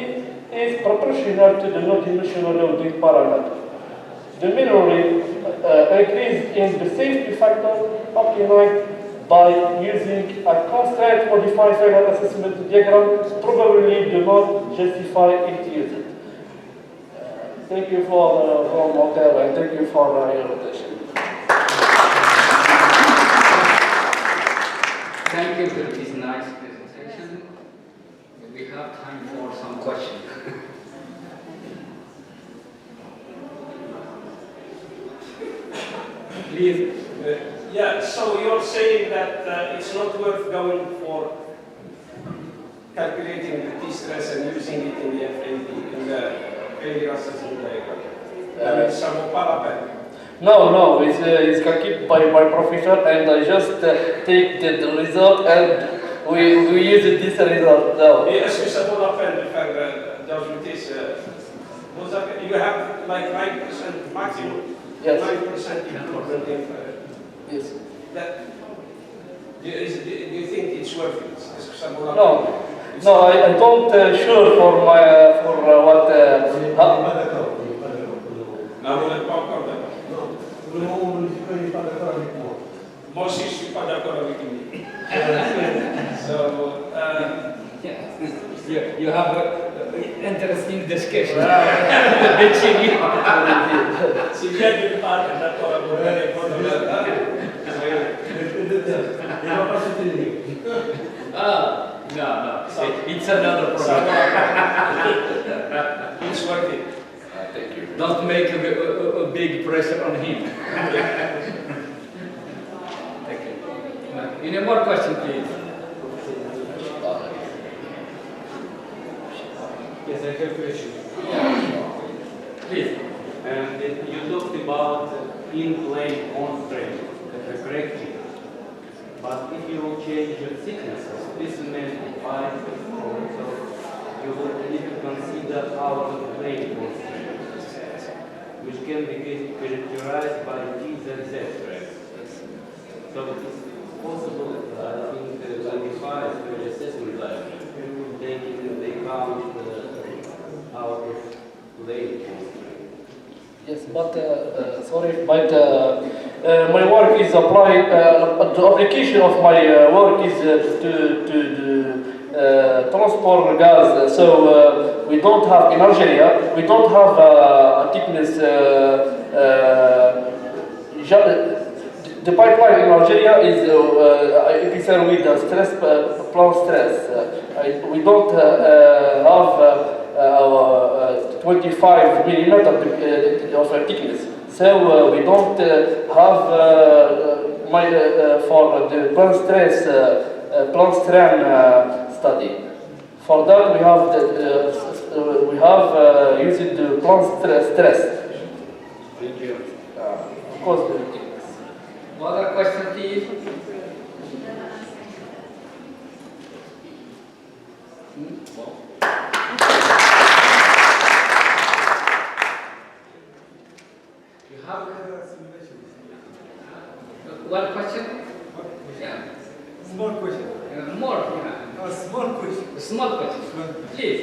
is proportional to the non-dimensional loading parameter. The minority increase in the safety factor obtained by using a constraint modified failure assessment diagram probably do not justify its use. Thank you for Montel and thank you for your attention. Thank you for this nice presentation. We have time for some questions. Please. Yeah, so you're saying that it's not worth going for calculating the T-stress and using it in the FAD, in the failure assessment diagram. It's some parallel. No, it's calculated by my professor, and I just take the result and we use this result now. Est-ce que ça vaut la peine de faire d'ajouter you have like 9% maximum? Yes. 9% improvement in yes. That, do you think it's worth it? Est-ce que ça vaut la No. peine? No, I don't sure for my for what. Non, vous n'êtes pas encore d'accord. Pour le moment, vous n'êtes pas d'accord avec moi. Moi aussi, je ne suis pas d'accord avec lui. So, you have an interesting discussion. si bien d'une part, d'accord avec vous, No, it's another problem. It's worth it. Thank you. Don't make a big pressure on him. Thank you. Any more question, please? Yes, I have a question. Please. And you talked about in-plane constraint, the corrective. But if you change the thicknesses, this meant 5 or so, you will need to consider out-of-plane constraint, which can be characterized by TZZ. So it's possible, I think, to modify the assessment type, taking into account out-of-plane constraint. Yes, but sorry, but my work is applied. The application of my work is to transport gas. So we don't have in Algeria, we don't have a thickness. The pipeline in Algeria is epicenter with stress, plant stress. We don't have 25 millimeter of thickness. So we don't have for the plant stress, plant strain study. For that we have used the plant stress. Thank you. Of course. Other question, please? You have one question? Yeah. Small question. More, yeah. A small question. Small question. Please.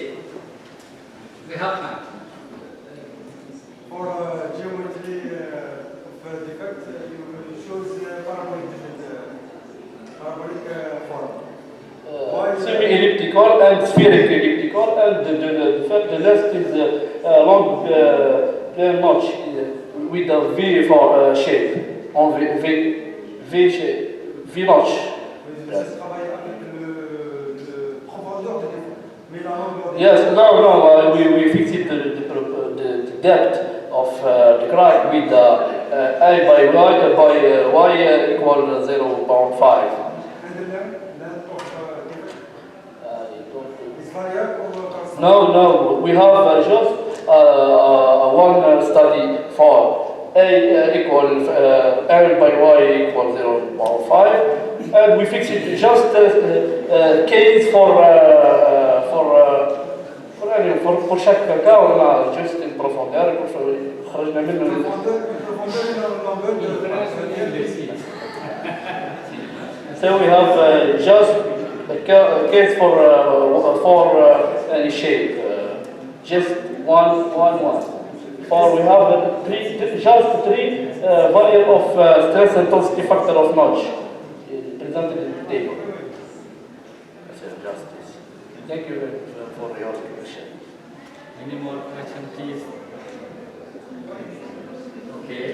We have time. For geometry of defect, you choose parabolic form. Semi-elliptical and spheric elliptical, and the last is long plain notch with a V for shape, on V shape, V notch. Yes, no, we fixed the depth of the crack with A by Y equal 0.5. No, we have just one study for A equal L by Y equal 0.5, and we fix it just case for chaque cas on a juste une profondeur خرجنا منه. So we have just a case for any shape, just one. Or we have just three value of stress intensity factor of notch presented in the table. Just this. Thank you for your question. Any more questions, please? Okay.